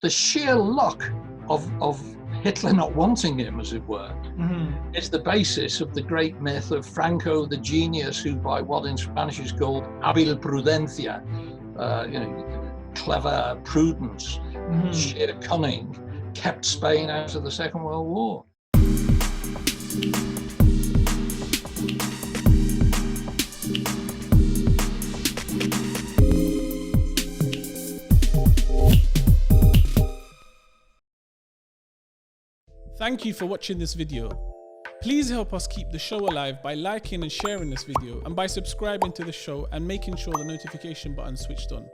the sheer luck of Hitler not wanting him, as it were, is the basis of the great myth of Franco, the genius who, by what in Spanish is called hábil prudencia, clever prudence, sheer cunning, kept Spain out of the Second World War. Thank you for watching this video. Please help us keep the show alive by liking and sharing this video, and by subscribing to the show and making sure the notification button is switched on.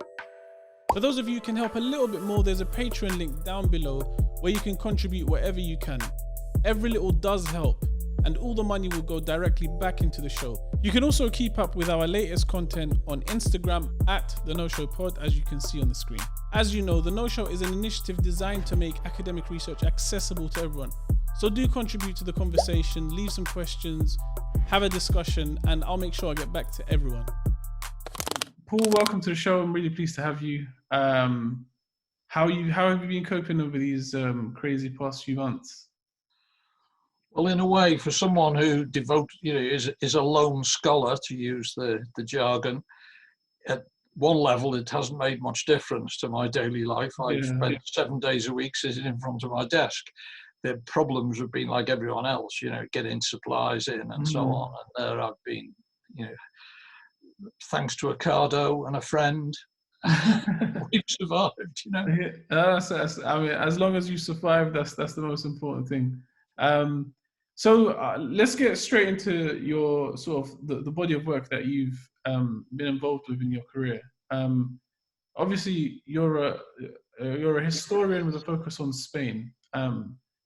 For those of you who can help a little bit more, there's a Patreon link down below where you can contribute whatever you can. Every little does help, and all the money will go directly back into the show. You can also keep up with our latest content on Instagram at The No Show Pod, as you can see on the screen. As you know, The No Show is an initiative designed to make academic research accessible to everyone. So do contribute to the conversation, leave some questions, have a discussion, and I'll make sure I get back to everyone. Paul, welcome to the show. I'm really pleased to have you. How have you been coping over these crazy past few months? Well, in a way, for someone who is a lone scholar, to use the jargon, at one level, it hasn't made much difference to my daily life. I've spent 7 days a week sitting in front of my desk. The problems have been like everyone else, getting supplies in and so on. And there I've been, thanks to Ocado and a friend, we've survived, I mean, as long as you survive, that's the most important thing. So let's get straight into your sort of the body of work that you've been involved with in your career. Obviously, you're a historian with a focus on Spain.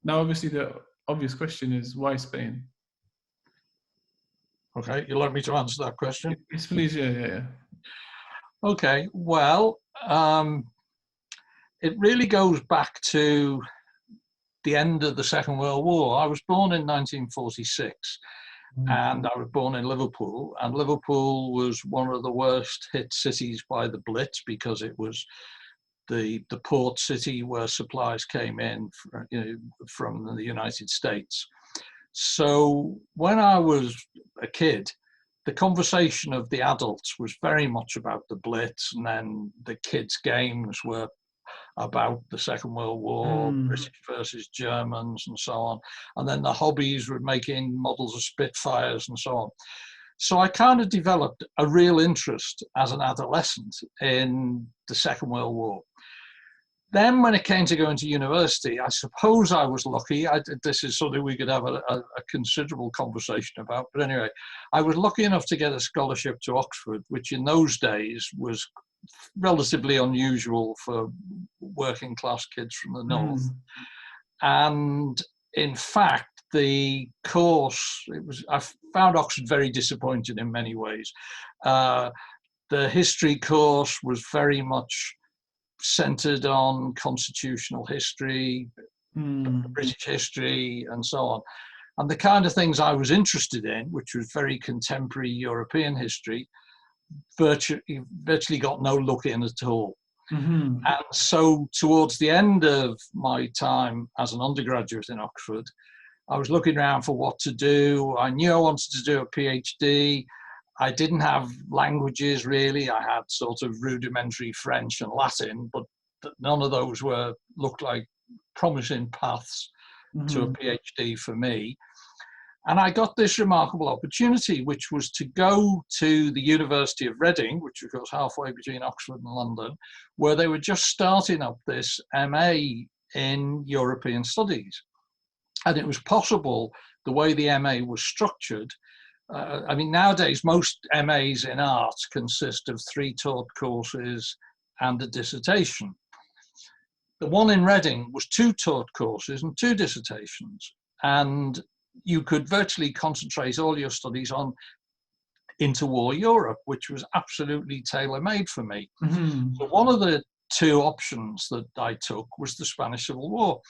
Now, obviously, the obvious question is, why Spain? Okay, you'd like me to answer that question? Yes, please. Yeah. Okay, well, it really goes back to the end of the Second World War. I was born in 1946, and I was born in Liverpool, and Liverpool was one of the worst hit cities by the Blitz because it was the port city where supplies came in from the United States. So when I was a kid, the conversation of the adults was very much about the Blitz, and then the kids' games were about the Second World War, British versus Germans and so on. And then the hobbies were making models of Spitfires and so on. So I kind of developed a real interest as an adolescent in the Second World War. Then when it came to going to university, I suppose I was lucky. This is something we could have a considerable conversation about. But anyway, I was lucky enough to get a scholarship to Oxford, which in those days was relatively unusual for working class kids from the north. And in fact, the course, I found Oxford very disappointing in many ways. The history course was very much centered on constitutional history, British history, and so on. And the kind of things I was interested in, which was very contemporary European history, virtually got no look in at all. And so towards the end of my time as an undergraduate in Oxford, I was looking around for what to do. I knew I wanted to do a PhD. I didn't have languages really. I had sort of rudimentary French and Latin, but none of those looked like promising paths to a PhD for me. And I got this remarkable opportunity, which was to go to the University of Reading, which of course halfway between Oxford and London, where they were just starting up this MA in European Studies. And it was possible, the way the MA was structured. I mean, nowadays, most MAs in art consist of 3 taught courses and a dissertation. The one in Reading was 2 taught courses and 2 dissertations. And you could virtually concentrate all your studies on interwar Europe, which was absolutely tailor-made for me. So one of the 2 options that I took was the Spanish Civil War,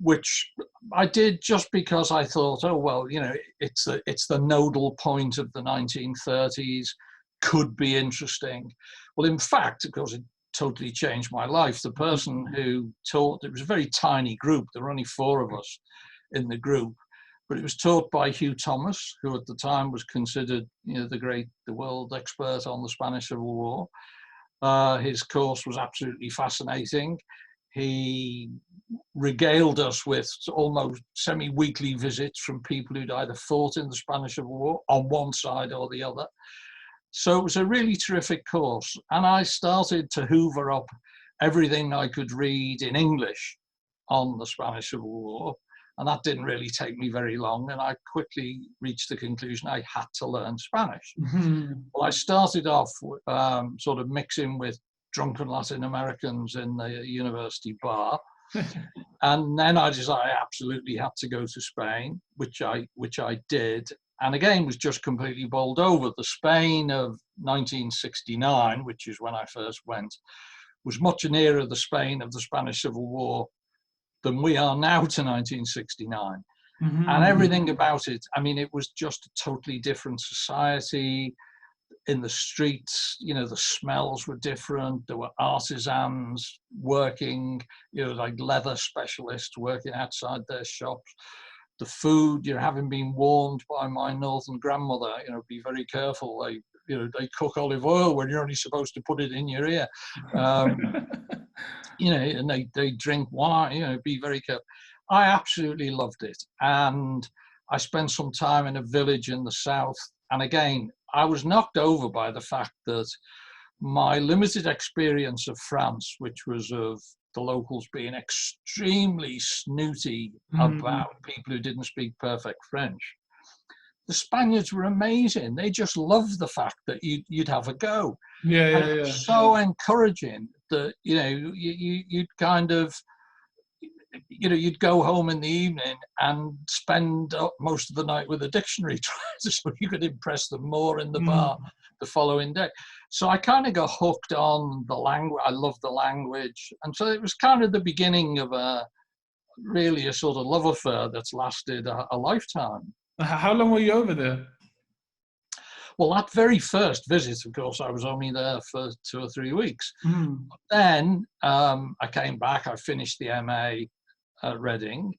which I did just because I thought, oh, well, it's the nodal point of the 1930s, could be interesting. Well, in fact, of course, it totally changed my life. The person who taught, it was a very tiny group, there were only 4 of us in the group, but it was taught by Hugh Thomas, who at the time was considered, the world expert on the Spanish Civil War. His course was absolutely fascinating. He regaled us with almost semi-weekly visits from people who'd either fought in the Spanish Civil War on one side or the other. So it was a really terrific course. And I started to hoover up everything I could read in English on the Spanish Civil War. And that didn't really take me very long. And I quickly reached the conclusion I had to learn Spanish. Mm-hmm. Well, I started off sort of mixing with drunken Latin Americans in the university bar. And then I decided I absolutely had to go to Spain, which I did. And again, was just completely bowled over. The Spain of 1969, which is when I first went, was much nearer the Spain of the Spanish Civil War than we are now to 1969. Mm-hmm. And everything about it, I mean, it was just a totally different society. In the streets, the smells were different. There were artisans working, like leather specialists working outside their shops. The food, having been warned by my northern grandmother, be very careful. They cook olive oil when you're only supposed to put it in your ear. And they drink wine, be very careful. I absolutely loved it. And I spent some time in a village in the south. And again, I was knocked over by the fact that my limited experience of France, which was of the locals being extremely snooty about people who didn't speak perfect French. The Spaniards were amazing. They just loved the fact that you'd have a go. Yeah. So encouraging that, you'd kind of, you'd go home in the evening and spend most of the night with a dictionary so you could impress them more in the bar the following day. So I kind of got hooked on the language. I loved the language. And so it was kind of the beginning of a sort of love affair that's lasted a lifetime. How long were you over there? Well, that very first visit, of course, I was only there for 2 or 3 weeks. Then I came back, I finished the MA at Reading.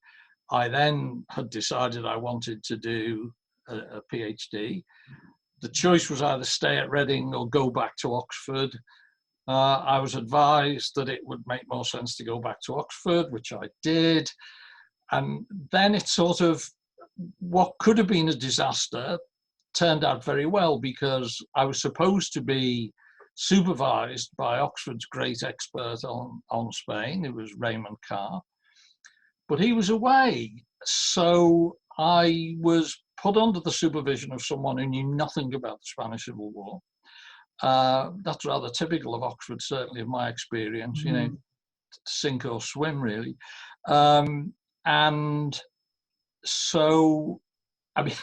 I then had decided I wanted to do a PhD. The choice was either stay at Reading or go back to Oxford. I was advised that it would make more sense to go back to Oxford, which I did. And then it sort of, what could have been a disaster turned out very well, because I was supposed to be supervised by Oxford's great expert on Spain. It was Raymond Carr, but he was away. So I was put under the supervision of someone who knew nothing about the Spanish Civil War. That's rather typical of Oxford, certainly of my experience, sink or swim, really. And so, I mean,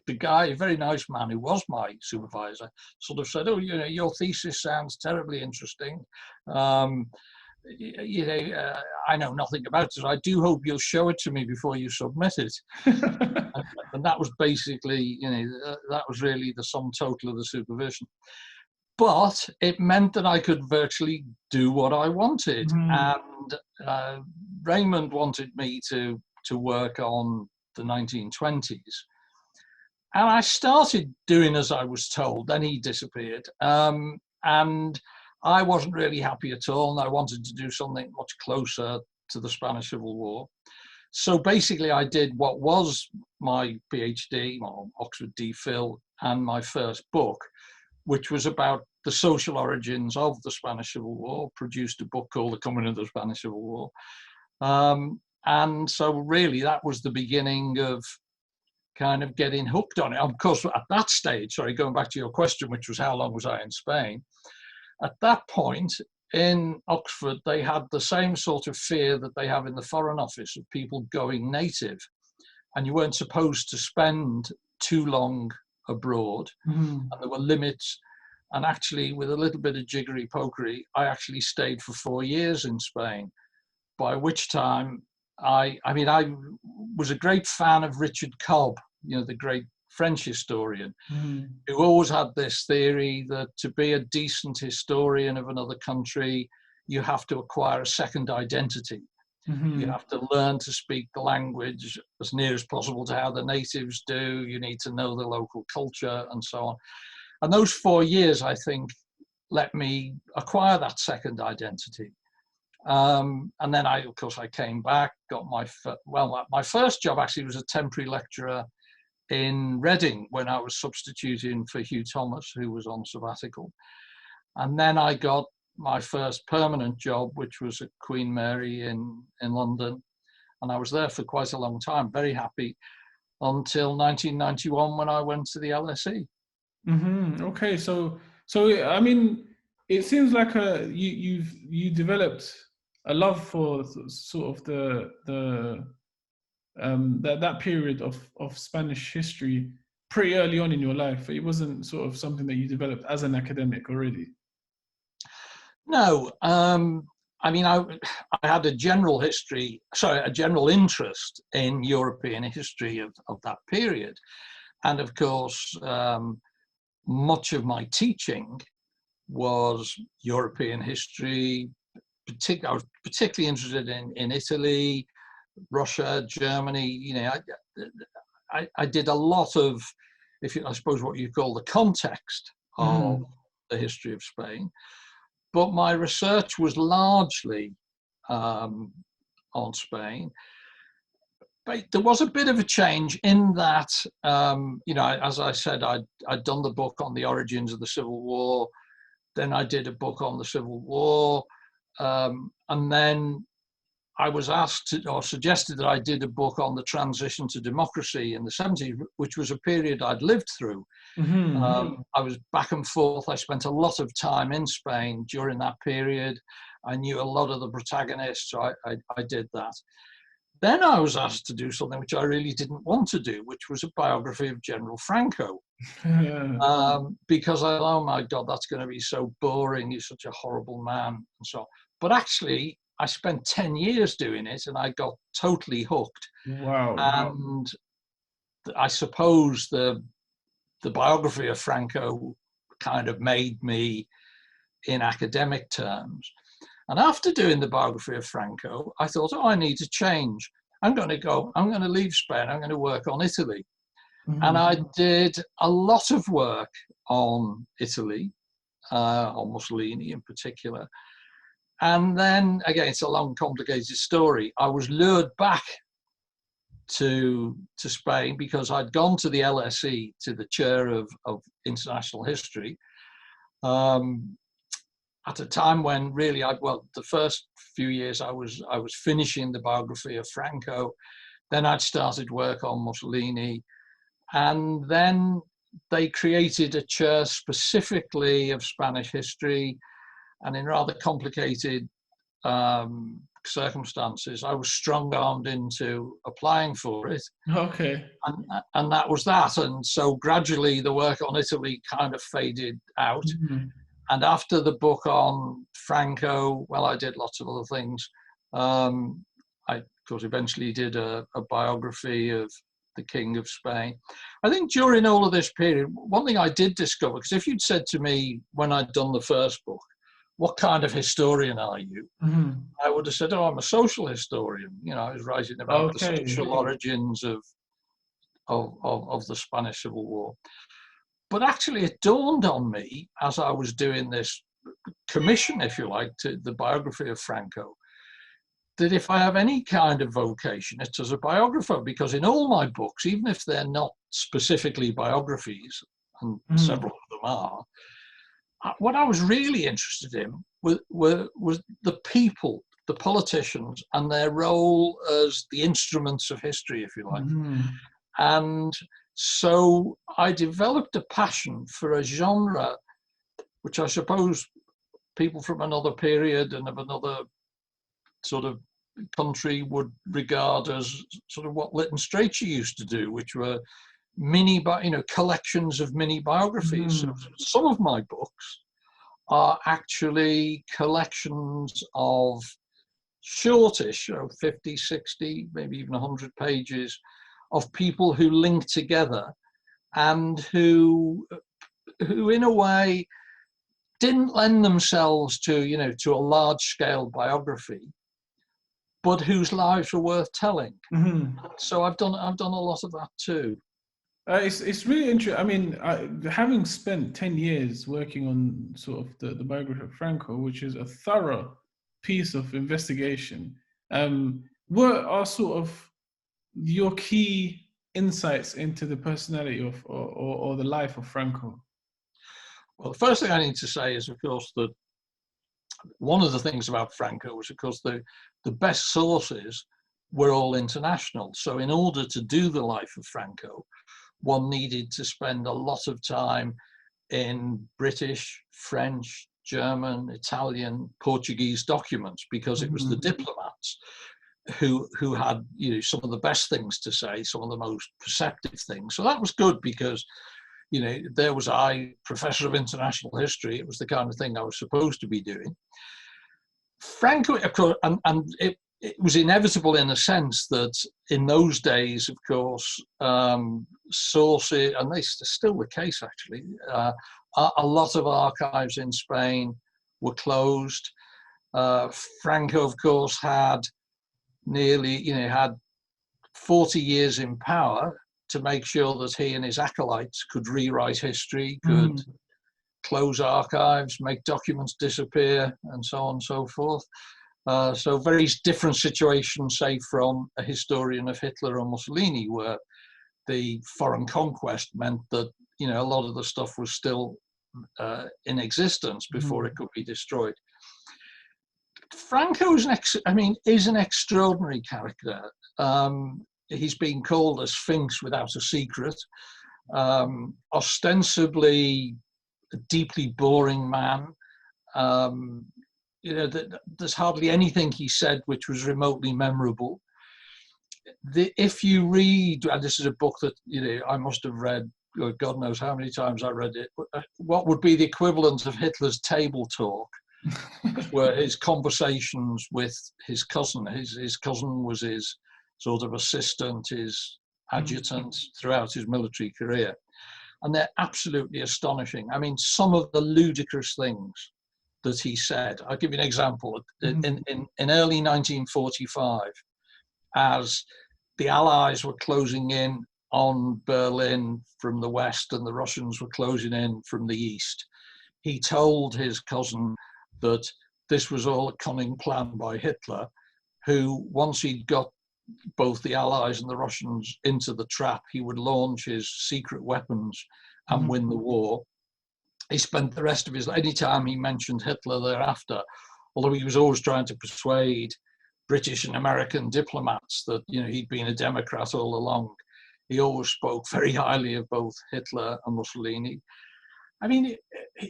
the guy, a very nice man who was my supervisor, sort of said, "Oh, your thesis sounds terribly interesting. I know nothing about it. I do hope you'll show it to me before you submit it." And that was basically, that was really the sum total of the supervision. But it meant that I could virtually do what I wanted. And Raymond wanted me to work on the 1920s. And I started doing as I was told. Then he disappeared. And I wasn't really happy at all. And I wanted to do something much closer to the Spanish Civil War. So basically, I did what was my PhD, or Oxford DPhil, and my first book, which was about the social origins of the Spanish Civil War. Produced a book called The Coming of the Spanish Civil War. And so really, that was the beginning of kind of getting hooked on it. Of course, at that stage, sorry, going back to your question, which was how long was I in Spain? At that point in Oxford, they had the same sort of fear that they have in the Foreign Office of people going native. And you weren't supposed to spend too long abroad. And there were limits. And actually, with a little bit of jiggery pokery, I actually stayed for 4 years in Spain, by which time I was a great fan of Richard Cobb, the great French historian, who always had this theory that to be a decent historian of another country, you have to acquire a second identity. You have to learn to speak the language as near as possible to how the natives do. You need to know the local culture and so on. And those 4 years, I think, let me acquire that second identity. And then of course, I came back, got my first job actually was a temporary lecturer in Reading when I was substituting for Hugh Thomas, who was on sabbatical. And then I got my first permanent job, which was at Queen Mary in London. And I was there for quite a long time, very happy, until 1991 when I went to the LSE. Okay, so I mean, it seems like you developed a love for sort of that period of Spanish history pretty early on in your life. It wasn't sort of something that you developed as an academic already. No, I mean, I had a general interest in European history of that period. And of course, much of my teaching was European history. I was particularly interested in Italy, Russia, Germany. You know, I did a lot of, I suppose, what you call the context of the history of Spain. But my research was largely on Spain. But there was a bit of a change in that, you know, as I said, I'd done the book on the origins of the Civil War. Then I did a book on the Civil War. And then I was asked or suggested that I did a book on the transition to democracy in the 70s, which was a period I'd lived through. I was back and forth. I spent a lot of time in Spain during that period. I knew a lot of the protagonists, so I did that. Then I was asked to do something which I really didn't want to do, which was a biography of General Franco. Because I thought, oh my God, that's going to be so boring. He's such a horrible man and so on. But actually, I spent 10 years doing it and I got totally hooked. Wow. And I suppose the biography of Franco kind of made me in academic terms. And after doing the biography of Franco, I thought, oh, I need to change. I'm going to leave Spain. I'm going to work on Italy. And I did a lot of work on Italy, on Mussolini in particular. And then, again, it's a long, complicated story. I was lured back to Spain because I'd gone to the LSE, to the chair of international history, at a time when really, the first few years I was finishing the biography of Franco. Then I'd started work on Mussolini. And then they created a chair specifically of Spanish history. And in rather complicated circumstances, I was strong-armed into applying for it. Okay. And that was that. And so gradually the work on Italy kind of faded out. And after the book on Franco, well, I did lots of other things. I, of course, eventually did a biography of the King of Spain. I think during all of this period, one thing I did discover, because if you'd said to me when I'd done the first book, what kind of historian are you? I would have said, oh, I'm a social historian. You know, I was writing about the social origins of the Spanish Civil War. But actually, it dawned on me as I was doing this commission, if you like, to the biography of Franco, that if I have any kind of vocation, it's as a biographer, because in all my books, even if they're not specifically biographies, and several of them are, what I was really interested in was the people, the politicians, and their role as the instruments of history, if you like. And so I developed a passion for a genre, which I suppose people from another period and of another sort of country would regard as sort of what Lytton Strachey used to do, which were collections of mini biographies. So some of my books are actually collections of shortish, 50, 60, maybe even 100 pages of people who link together and who in a way didn't lend themselves to, to a large-scale biography, but whose lives were worth telling. So I've done a lot of that too. It's really interesting. I mean, having spent 10 years working on sort of the biography of Franco, which is a thorough piece of investigation, what are sort of your key insights into the personality of or the life of Franco? Well, the first thing I need to say is, of course, that one of the things about Franco was, of course, the best sources were all international. So in order to do the life of Franco, one needed to spend a lot of time in British, French, German, Italian, Portuguese documents, because it was the diplomats who had, some of the best things to say, some of the most perceptive things. So that was good, because there was I, professor of international history. It was the kind of thing I was supposed to be doing. Franco, of course, and it was inevitable in a sense that in those days, of course, sources, and this is still the case actually, a lot of archives in Spain were closed. Franco, of course, had nearly, had 40 years in power to make sure that he and his acolytes could rewrite history, could close archives, make documents disappear, and so on and so forth. So very different situation, say, from a historian of Hitler or Mussolini, where the foreign conquest meant that, a lot of the stuff was still in existence before it could be destroyed. Franco is an extraordinary character. He's been called a sphinx without a secret, ostensibly a deeply boring man. There's hardly anything he said which was remotely memorable. If you read, and this is a book that I must have read, God knows how many times I read it, what would be the equivalent of Hitler's table talk, were his conversations with his cousin. His cousin was his sort of assistant, his adjutant throughout his military career. And they're absolutely astonishing. I mean, some of the ludicrous things that he said. I'll give you an example. In early 1945, as the Allies were closing in on Berlin from the west and the Russians were closing in from the east, he told his cousin that this was all a cunning plan by Hitler, who, once he'd got both the Allies and the Russians into the trap, he would launch his secret weapons and win the war. He spent the rest of his life, any time he mentioned Hitler thereafter, although he was always trying to persuade British and American diplomats that he'd been a Democrat all along, he always spoke very highly of both Hitler and Mussolini. I mean,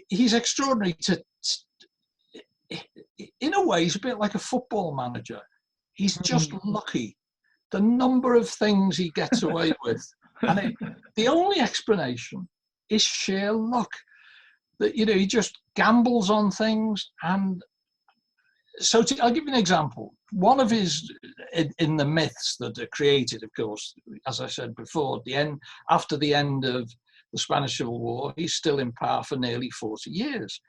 he's extraordinary. In a way, he's a bit like a football manager. He's just lucky. The number of things he gets away with. And the only explanation is sheer luck. That, he just gambles on things. And so I'll give you an example. One of his, in the myths that are created, of course, as I said before, after the end of the Spanish Civil War, he's still in power for nearly 40 years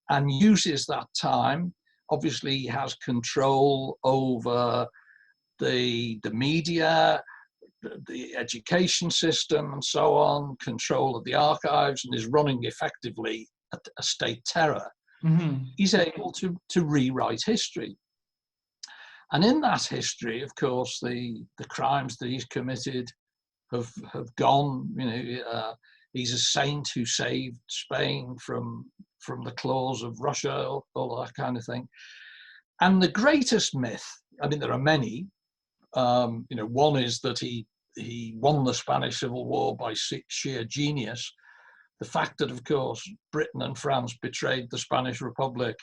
and uses that time. Obviously, he has control over the media, the education system, and so on, control of the archives, and is running effectively a state terror. He's able to rewrite history. And in that history, of course, the crimes that he's committed have gone. He's a saint who saved Spain from the claws of Russia, all that kind of thing. And the greatest myth, I mean, there are many. One is that he won the Spanish Civil War by sheer genius. The fact that, of course, Britain and France betrayed the Spanish Republic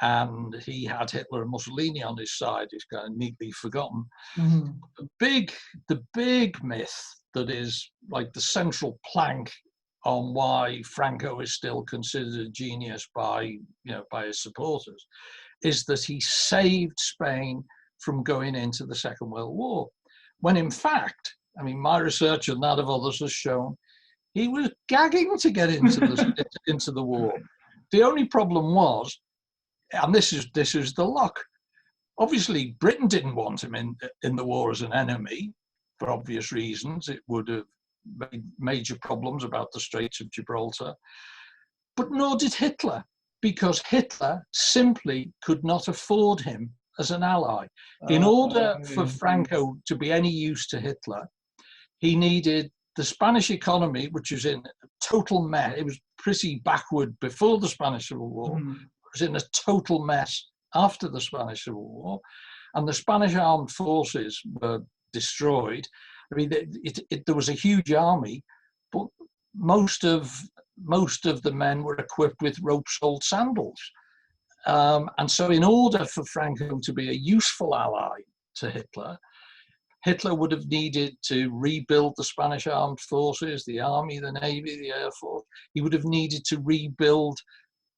and he had Hitler and Mussolini on his side is kind of neatly forgotten. The big myth that is like the central plank on why Franco is still considered a genius by his supporters is that he saved Spain from going into the Second World War, when in fact, I mean, my research and that of others has shown he was gagging to get into the war. the only problem was, and this is the luck. Obviously, Britain didn't want him in the war as an enemy for obvious reasons. It would have made major problems about the Straits of Gibraltar. But nor did Hitler, because Hitler simply could not afford him as an ally. In order for Franco to be any use to Hitler, he needed the Spanish economy, which was in a total mess. It was pretty backward before the Spanish Civil War. It was in a total mess after the Spanish Civil War, and the Spanish armed forces were destroyed. I mean, there was a huge army, but most of the men were equipped with rope-soled sandals. And so in order for Franco to be a useful ally to Hitler, Hitler would have needed to rebuild the Spanish armed forces, the army, the navy, the air force. He would have needed to rebuild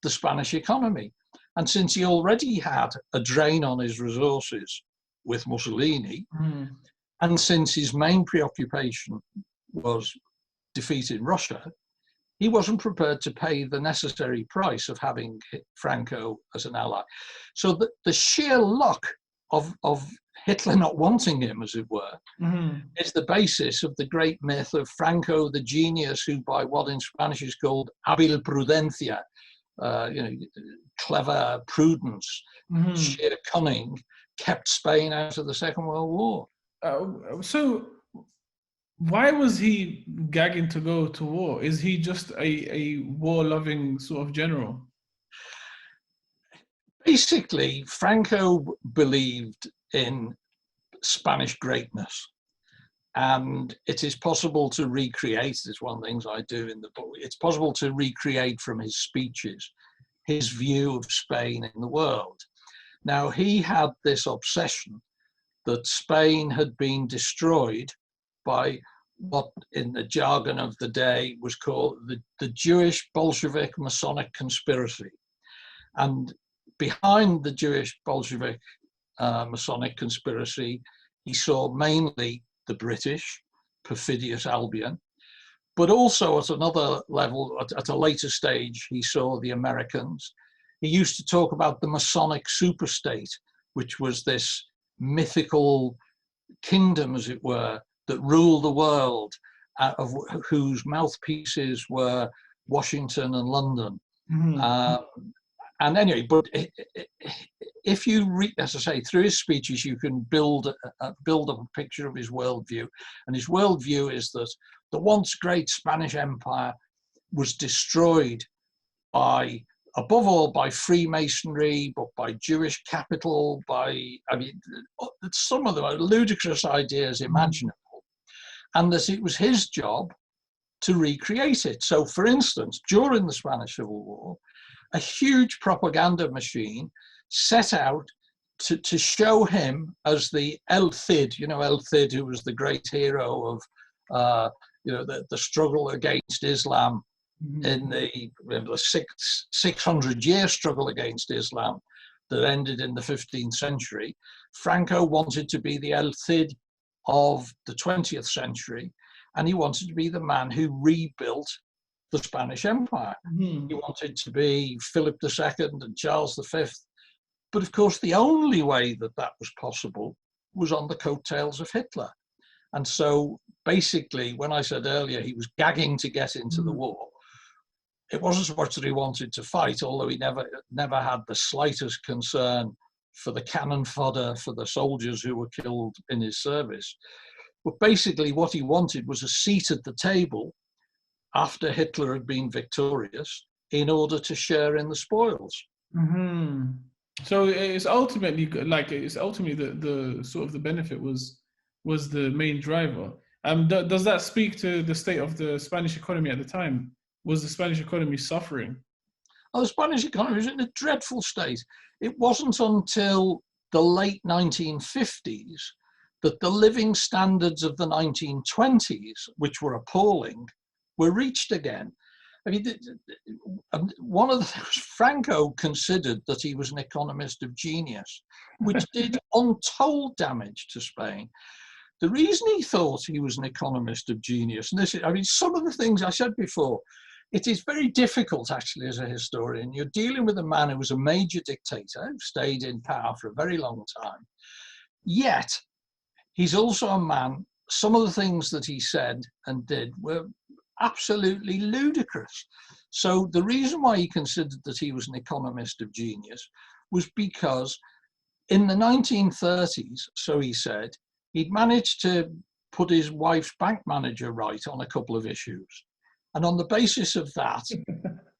the Spanish economy. And since he already had a drain on his resources with Mussolini, and since his main preoccupation was defeating Russia, he wasn't prepared to pay the necessary price of having Franco as an ally. So the sheer luck of Hitler not wanting him, as it were, is the basis of the great myth of Franco, the genius who, by what in Spanish is called hábil prudencia, clever prudence, sheer cunning, kept Spain out of the Second World War. So why was he gagging to go to war? Is he just a war-loving sort of general? Basically, Franco believed in Spanish greatness. And it is possible to recreate, it's one of the things I do in the book, it's possible to recreate from his speeches his view of Spain in the world. Now, he had this obsession that Spain had been destroyed by what in the jargon of the day was called the Jewish Bolshevik Masonic conspiracy. And behind the Jewish Bolshevik Masonic conspiracy, he saw mainly the British, perfidious Albion, but also at another level, at a later stage, he saw the Americans. He used to talk about the Masonic superstate, which was this mythical kingdom, as it were, that ruled the world, of whose mouthpieces were Washington and London. And anyway, but if you read, as I say, through his speeches, you can build up a picture of his worldview. And his worldview is that the once great Spanish Empire was destroyed by, above all, by Freemasonry, but by Jewish capital, some of the most ludicrous ideas imaginable. And that it was his job to recreate it. So, for instance, during the Spanish Civil War, a huge propaganda machine set out to show him as the El Cid, El Cid, who was the great hero of, the struggle against Islam in the 600-year struggle against Islam that ended in the 15th century. Franco wanted to be the El Cid of the 20th century, and he wanted to be the man who rebuilt the Spanish Empire. He wanted to be Philip II and Charles V. But of course, the only way that was possible was on the coattails of Hitler. And so basically, when I said earlier he was gagging to get into the war, it wasn't so much that he wanted to fight, although he never had the slightest concern for the cannon fodder for the soldiers who were killed in his service. But basically what he wanted was a seat at the table after Hitler had been victorious, in order to share in the spoils. So it's ultimately the sort of the benefit was the main driver. Does that speak to the state of the Spanish economy at the time? Was the Spanish economy suffering? Oh, the Spanish economy was in a dreadful state. It wasn't until the late 1950s that the living standards of the 1920s, which were appalling, were reached again. I mean, one of the things, Franco considered that he was an economist of genius, which did untold damage to Spain. The reason he thought he was an economist of genius, and some of the things I said before, it is very difficult, actually, as a historian. You're dealing with a man who was a major dictator, who stayed in power for a very long time. Yet, he's also a man, some of the things that he said and did were absolutely ludicrous. So the reason why he considered that he was an economist of genius was because in the 1930s, so he said, he'd managed to put his wife's bank manager right on a couple of issues. And on the basis of that,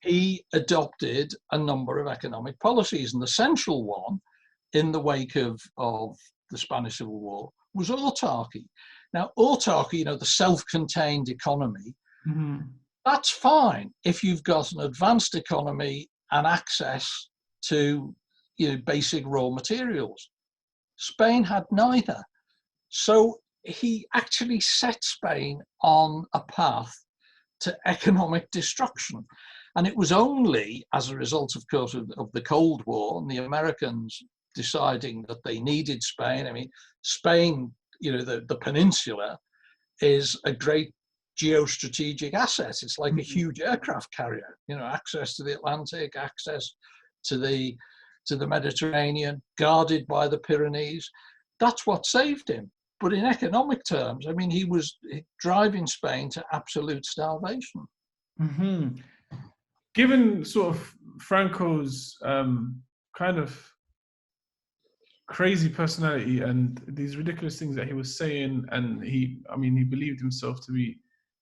he adopted a number of economic policies. And the central one in the wake of the Spanish Civil War was autarky. Now, autarky, you know, the self-contained economy, that's fine if you've got an advanced economy and access to, you know, basic raw materials. Spain had neither. So he actually set Spain on a path to economic destruction. And it was only as a result, of course, of the Cold War and the Americans deciding that they needed Spain. I mean, Spain, you know, the peninsula is a great geostrategic asset. It's like a huge aircraft carrier, you know, access to the Atlantic, access to the Mediterranean, guarded by the Pyrenees. That's what saved him. But in economic terms, I mean, he was driving Spain to absolute starvation. Given sort of Franco's kind of crazy personality and these ridiculous things that he was saying, and he believed himself to be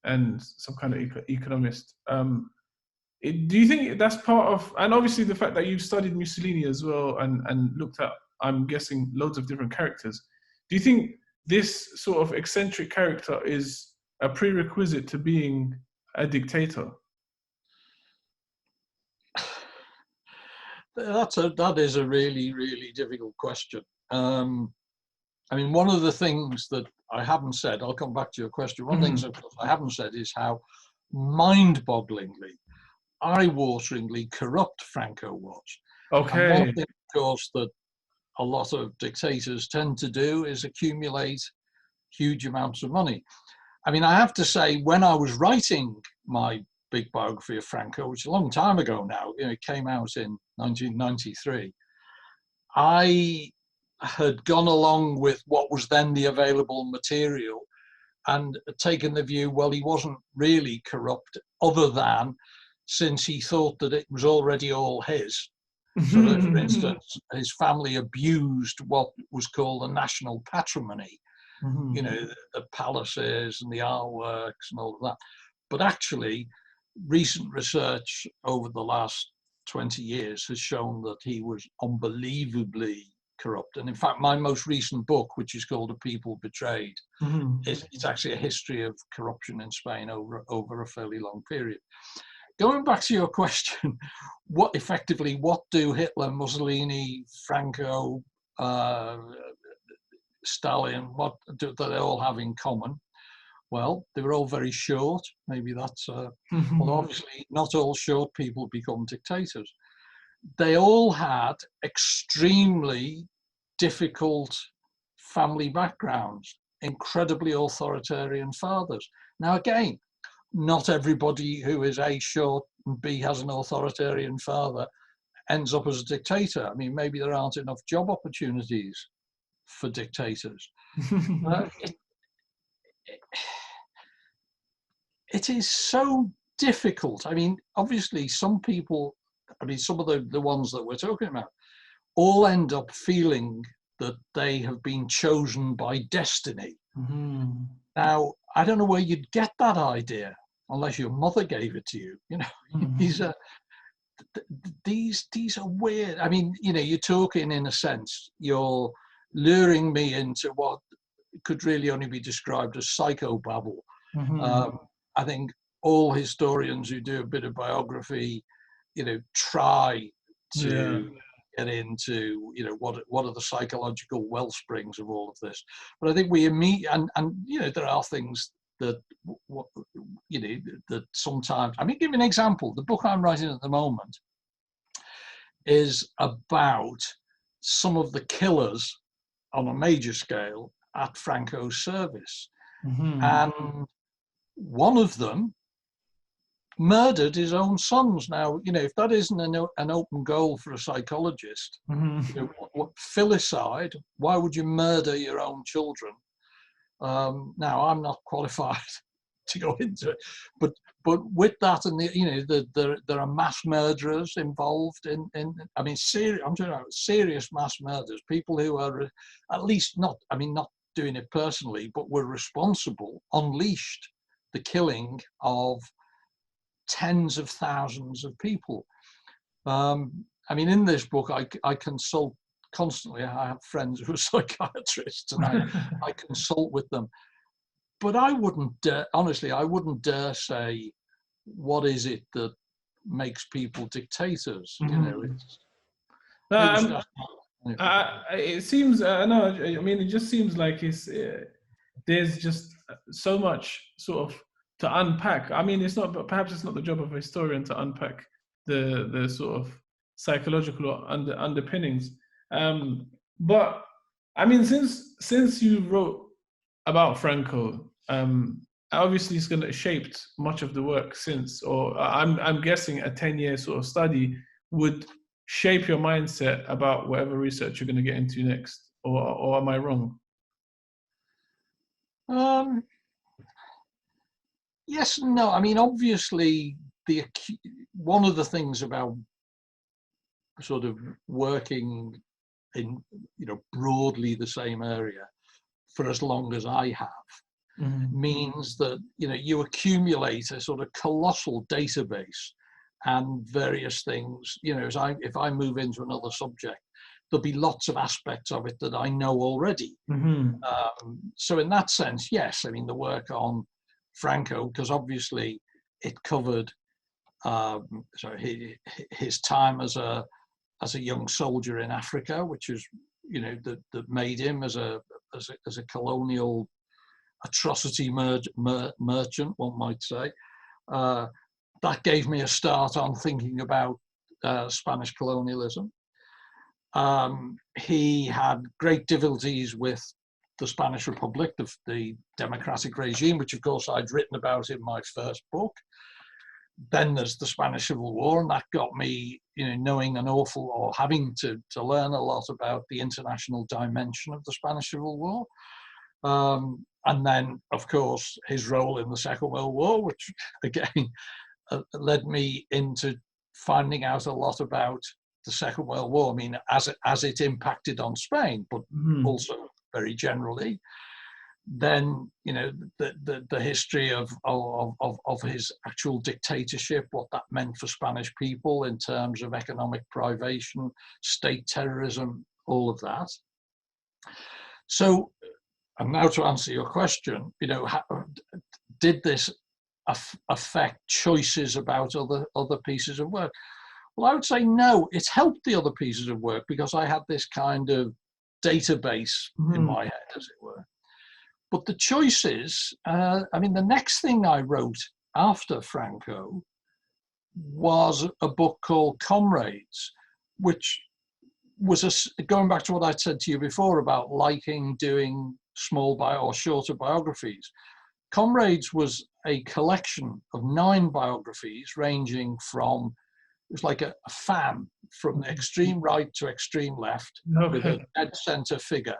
and some kind of economist. Do you think that's part of, and obviously the fact that you've studied Mussolini as well and looked at, I'm guessing, loads of different characters. Do you think this sort of eccentric character is a prerequisite to being a dictator? That is a really, really difficult question. I mean, one of the things that I haven't said, I'll come back to your question. One of the things I haven't said is how mind-bogglingly, eye-wateringly corrupt Franco was. Okay. And one thing, of course, that a lot of dictators tend to do is accumulate huge amounts of money. I mean, I have to say, when I was writing my big biography of Franco, which is a long time ago now, you know, it came out in 1993, I had gone along with what was then the available material and taken the view, well, he wasn't really corrupt, other than since he thought that it was already all his. So that, for instance, his family abused what was called the national patrimony, you know, the palaces and the artworks and all of that. But actually, recent research over the last 20 years has shown that he was unbelievably corrupt. And in fact, my most recent book, which is called A People Betrayed, it's actually a history of corruption in Spain over a fairly long period. Going back to your question, what do Hitler, Mussolini, Franco, Stalin, what do they all have in common? Well, they were all very short. Maybe that's, well, obviously not all short people become dictators. They all had extremely difficult family backgrounds, incredibly authoritarian fathers. Now, again, not everybody who is A, short, and B, has an authoritarian father ends up as a dictator. I mean, maybe there aren't enough job opportunities for dictators. It is so difficult. I mean, obviously, some people, I mean, some of the ones that we're talking about, all end up feeling that they have been chosen by destiny. Now, I don't know where you'd get that idea, unless your mother gave it to you. You know, these are weird. I mean, you know, you're talking, in a sense, you're luring me into what could really only be described as psychobabble. I think all historians who do a bit of biography, you know, try to get into, you know, what are the psychological well springs of all of this. But I think we and you know, there are things that, you know, that sometimes, I mean, give you an example. The book I'm writing at the moment is about some of the killers on a major scale at Franco's service. And one of them murdered his own sons. Now, if that isn't an open goal for a psychologist, filicide, why would you murder your own children? Now, I'm not qualified to go into it, but with that, and there are mass murderers involved in I'm talking about serious mass murders, people who are at least not doing it personally, but were responsible, unleashed the killing of tens of thousands of people. In this book, I consult constantly. I have friends who are psychiatrists, and I consult with them. But I wouldn't dare say, what is it that makes people dictators? It seems no. It just seems like there's just so much sort of to unpack. It's not, but perhaps it's not the job of a historian to unpack the sort of psychological underpinnings. But since you wrote about Franco, obviously it's going to shaped much of the work since, or I'm guessing a 10-year sort of study would shape your mindset about whatever research you're going to get into next, or am I wrong? Yes and no. Obviously, one of the things about sort of working in broadly the same area for as long as I have means that you accumulate a sort of colossal database and various things. If I move into another subject, there'll be lots of aspects of it that I know already. So in that sense, yes, the work on Franco, because obviously it covered his time as a young soldier in Africa, which is that made him as a colonial atrocity merchant, one might say. That gave me a start on thinking about Spanish colonialism. He had great difficulties with the Spanish Republic, the democratic regime, which of course I'd written about in my first book. Then there's the Spanish Civil War, and that got me, knowing an awful, or having to learn a lot about the international dimension of the Spanish Civil War. And then, of course, his role in the Second World War, which again led me into finding out a lot about the Second World War. As it impacted on Spain, but also very generally. Then, the history of his actual dictatorship, what that meant for Spanish people in terms of economic privation, state terrorism, all of that. So, and now to answer your question, did this affect choices about other pieces of work? Well, I would say no. It helped the other pieces of work because I had this kind of database in my head, as it were. But the choices, the next thing I wrote after Franco was a book called Comrades, which was going back to what I said to you before about liking doing small or shorter biographies. Comrades was a collection of 9 biographies ranging from, it was like a fan from the extreme right to extreme left, with a dead center figure.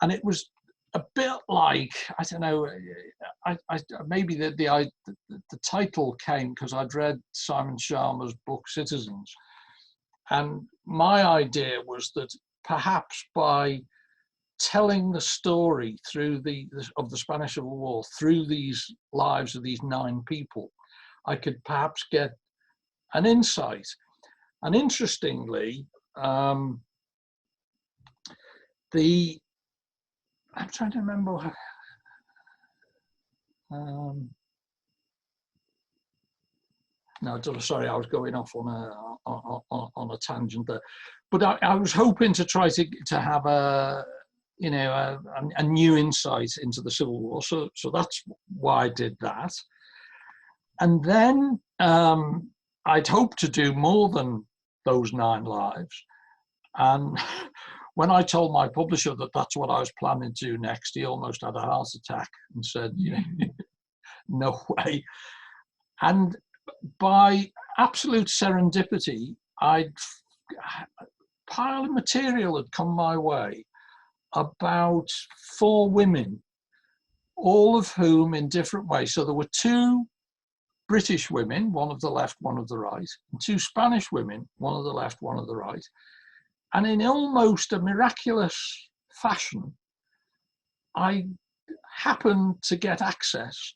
And it was a bit like, I don't know, maybe the title came because I'd read Simon Sharma's book Citizens, and my idea was that perhaps by telling the story of the Spanish Civil War through these lives of these 9 people, I could perhaps get an insight. And interestingly, I'm trying to remember. No, sorry, I was going off on a tangent there. But I was hoping to try to have a new insight into the Civil War. So that's why I did that. And then I'd hoped to do more than those 9 lives. And when I told my publisher that that's what I was planning to do next, he almost had a heart attack and said, no way. And by absolute serendipity, a pile of material had come my way about 4 women, all of whom in different ways. So there were 2 British women, one of the left, one of the right, and 2 Spanish women, one of the left, one of the right. And in almost a miraculous fashion, I happened to get access.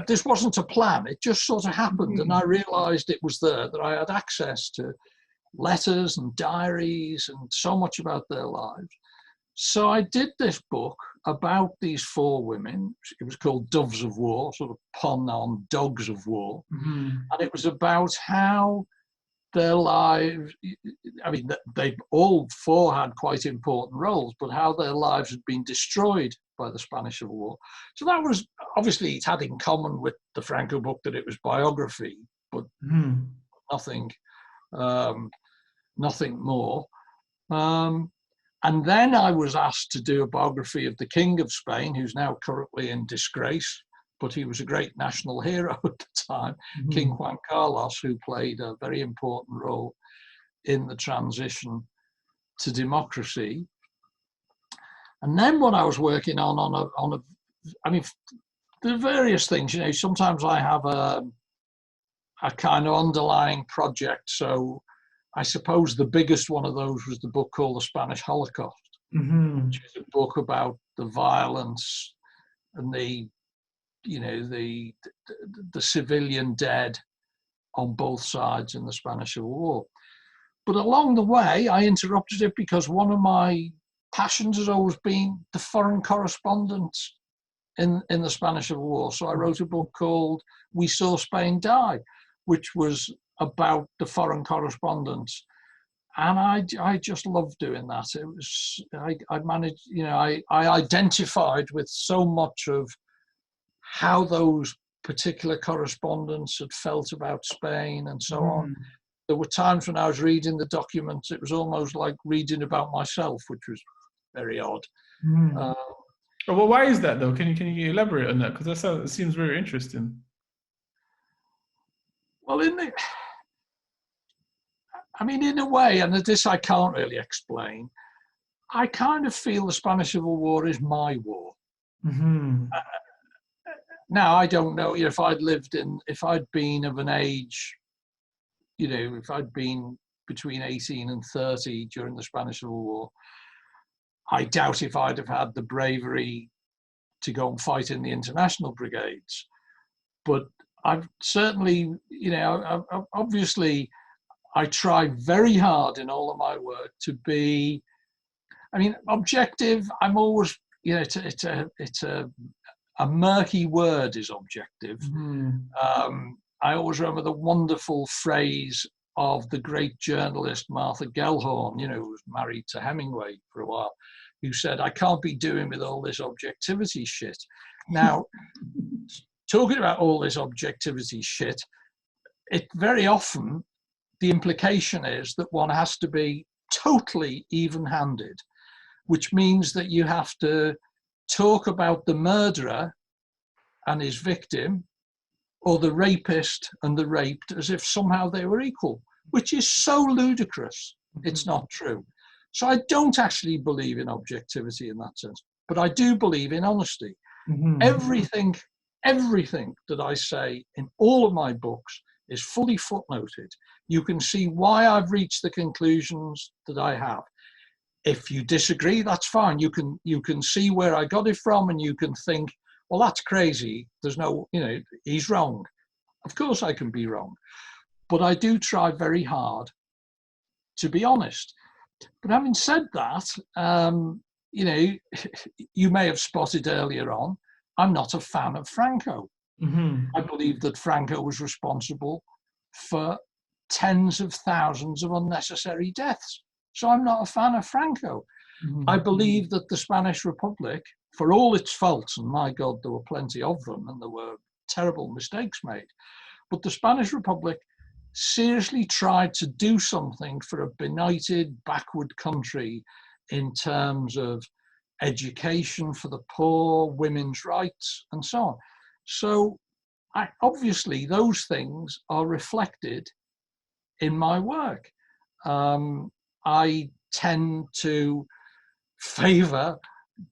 This wasn't a plan, it just sort of happened. And I realized it was there, that I had access to letters and diaries and so much about their lives. So I did this book about these 4 women. It was called Doves of War, sort of pun on Dogs of War. And it was about how their lives, I mean, they all 4 had quite important roles, but how their lives had been destroyed by the Spanish Civil War. So that was, obviously it had in common with the Franco book that it was biography, but nothing more. And then I was asked to do a biography of the King of Spain, who's now currently in disgrace, but he was a great national hero at the time, King Juan Carlos, who played a very important role in the transition to democracy. And then what I was working on I mean, there are various things, you know, sometimes I have a kind of underlying project. So I suppose the biggest one of those was the book called The Spanish Holocaust, which is a book about the violence and the civilian dead on both sides in the Spanish Civil War. But along the way, I interrupted it because one of my passions has always been the foreign correspondence in the Spanish Civil War. So I wrote a book called We Saw Spain Die, which was about the foreign correspondence. And I just loved doing that. It was, I managed, you know, I identified with so much of how those particular correspondents had felt about Spain and so on. There were times when I was reading the documents, it was almost like reading about myself, which was very odd. Well, why is that though? Can you elaborate on that? Because it seems very interesting. Well, in a way, and this I can't really explain, I kind of feel the Spanish Civil War is my war. Now, I don't know if I'd been of an age, you know, if I'd been between 18 and 30 during the Spanish Civil War, I doubt if I'd have had the bravery to go and fight in the international brigades. But I've certainly, you know, obviously, I try very hard in all of my work to be, I mean, objective. I'm always, you know, it's a murky word is objective. I always remember the wonderful phrase of the great journalist Martha Gellhorn, you know, who was married to Hemingway for a while, who said, I can't be doing with all this objectivity shit. Now, talking about all this objectivity shit, it very often, the implication is that one has to be totally even-handed, which means that you have to talk about the murderer and his victim, or the rapist and the raped, as if somehow they were equal, which is so ludicrous. It's not true. So I don't actually believe in objectivity in that sense, but I do believe in honesty. Everything that I say in all of my books is fully footnoted. You can see why I've reached the conclusions that I have. If you disagree, that's fine. You can see where I got it from, and you can think, well, that's crazy. There's no, you know, he's wrong. Of course I can be wrong. But I do try very hard to be honest. But having said that, you know, you may have spotted earlier on, I'm not a fan of Franco. I believe that Franco was responsible for tens of thousands of unnecessary deaths. So I'm not a fan of Franco. I believe that the Spanish Republic, for all its faults, and my God, there were plenty of them, and there were terrible mistakes made, but the Spanish Republic seriously tried to do something for a benighted, backward country in terms of education for the poor, women's rights, and so on. So obviously those things are reflected in my work. I tend to favor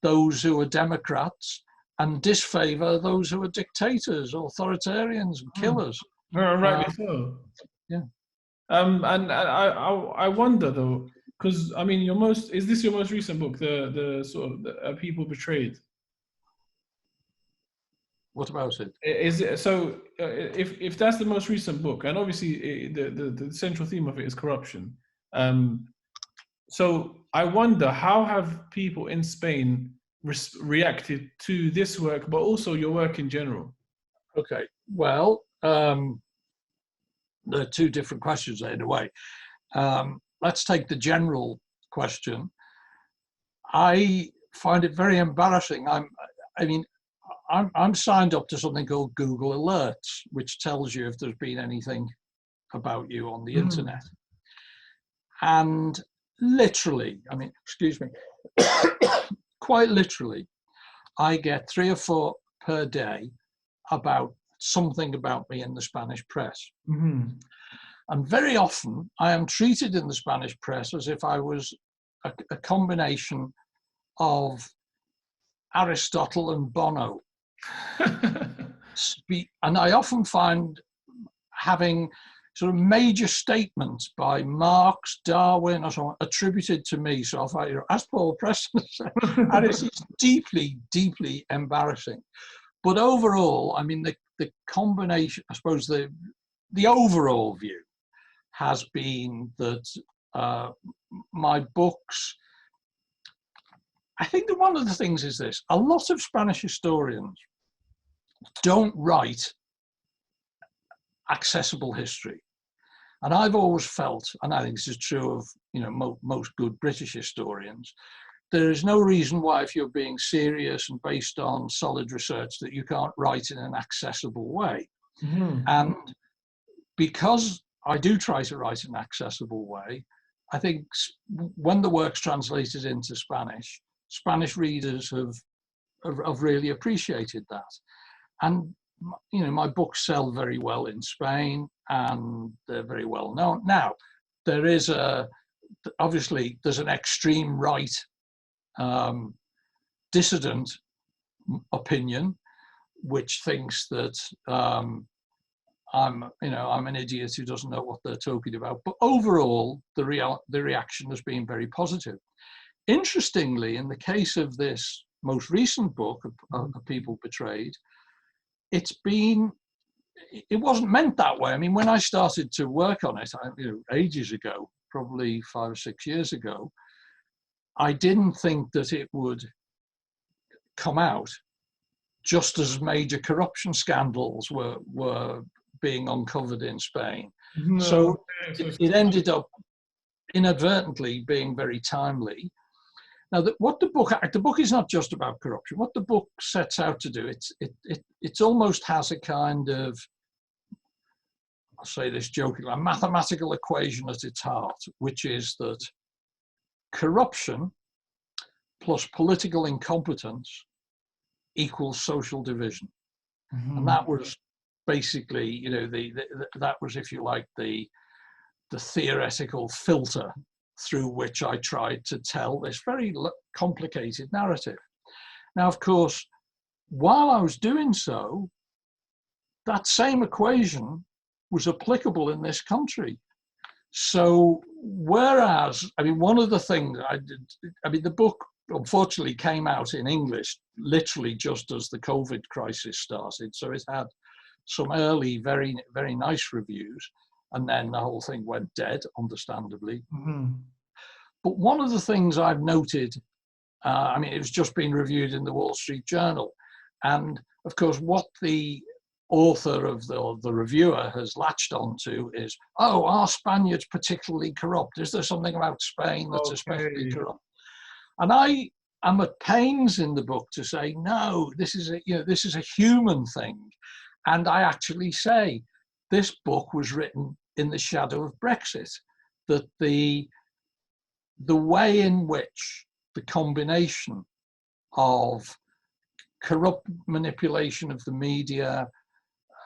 those who are democrats and disfavor those who are dictators, authoritarians, and killers. Rightly so. Yeah. And I wonder though, because I mean, is this your most recent book, the sort of People Betrayed? What about it? Is it so? If that's the most recent book, and obviously the central theme of it is corruption. So I wonder, how have people in Spain reacted to this work, but also your work in general? Okay. Well, there are two different questions there in a way. Let's take the general question. I find it very embarrassing. I'm signed up to something called Google Alerts, which tells you if there's been anything about you on the internet. And literally, excuse me, quite literally, I get 3 or 4 per day about something about me in the Spanish press. And very often I am treated in the Spanish press as if I was a combination of Aristotle and Bono. And I often find having sort of major statements by Marx, Darwin, or so on attributed to me. So if I, as Paul Preston said, and it's deeply, deeply embarrassing. But overall, I mean, the combination, I suppose the overall view has been that my books, I think that one of the things is this: a lot of Spanish historians don't write accessible history. And I've always felt, and I think this is true of most good British historians, there is no reason why, if you're being serious and based on solid research, that you can't write in an accessible way. And because I do try to write in an accessible way, I think when the work's translated into Spanish, Spanish readers have really appreciated that. And my books sell very well in Spain, and they're very well known. Now, there is obviously there's an extreme right dissident opinion, which thinks that I'm an idiot who doesn't know what they're talking about. But overall, the reaction has been very positive. Interestingly, in the case of this most recent book, of People Betrayed, it wasn't meant that way. I mean, when I started to work on it, ages ago, probably 5 or 6 years ago, I didn't think that it would come out just as major corruption scandals were being uncovered in Spain. So it ended up inadvertently being very timely. Now, what the book is not just about corruption. What the book sets out to do, it almost has a kind of, I'll say this jokingly, a mathematical equation at its heart, which is that corruption plus political incompetence equals social division. And that was basically, that was, if you like, the theoretical filter through which I tried to tell this very complicated narrative. Now, of course, while I was doing so, that same equation was applicable in this country. So whereas, one of the things I did, the book unfortunately came out in English literally just as the COVID crisis started. So it had some early, very, very nice reviews. And then the whole thing went dead, understandably. But one of the things I've noted, it was just being reviewed in the Wall Street Journal. And of course, what the author of the reviewer has latched onto is, are Spaniards particularly corrupt? Is there something about Spain that's especially corrupt? And I am at pains in the book to say, no, this is a human thing. And I actually say, this book was written in the shadow of Brexit, that the way in which the combination of corrupt manipulation of the media,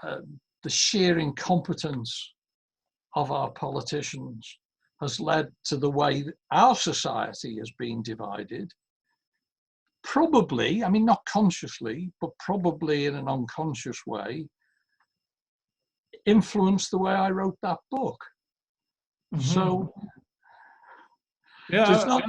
the sheer incompetence of our politicians has led to the way our society has been divided. Probably, I mean, not consciously, but probably in an unconscious way, influenced the way I wrote that book. Mm-hmm. So, yeah, it's not,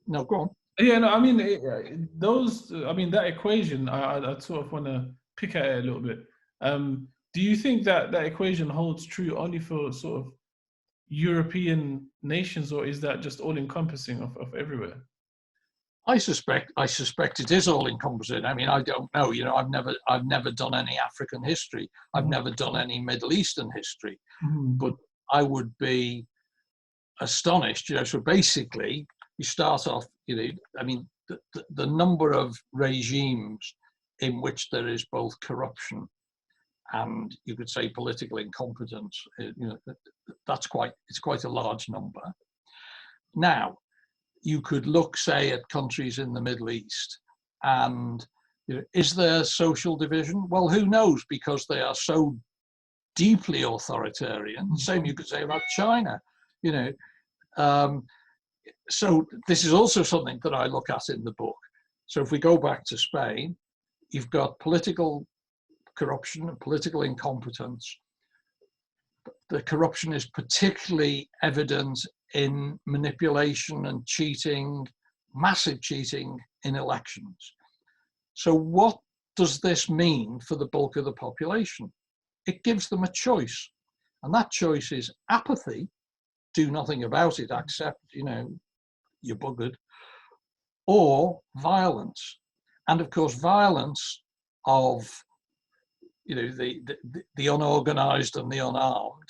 no, go on. Yeah, no, I mean, that equation, I sort of want to pick at it a little bit. Do you think that that equation holds true only for sort of European nations, or is that just all encompassing of everywhere? I suspect it is all encompassing. I mean, I don't know. You know, I've never done any African history. I've never done any Middle Eastern history. But I would be astonished. You know, so basically, you start off. You know, I mean, the number of regimes in which there is both corruption and, you could say, political incompetence. You know, it's quite a large number. Now, you could look, say, at countries in the Middle East, and, you know, is there social division? Well, who knows, because they are so deeply authoritarian. Same you could say about China, you know. So this is also something that I look at in the book. So if we go back to Spain, you've got political corruption and political incompetence. The corruption is particularly evident in manipulation and cheating, massive cheating in elections. So what does this mean for the bulk of the population? It gives them a choice. And that choice is apathy, do nothing about it, accept, you know, you're buggered, or violence. And of course, violence of, you know, the unorganized and the unarmed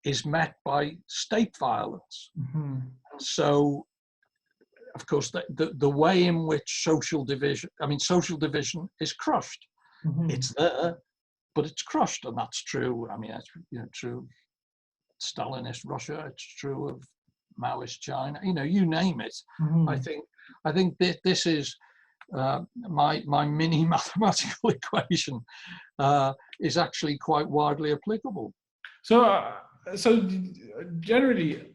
is met by state violence. So, of course, the way in which social division is crushed. It's there, but it's crushed, and that's true. I mean, that's, you know, true of Stalinist Russia. It's true of Maoist China. You know, you name it. I think that this is my mini mathematical equation is actually quite widely applicable. So generally,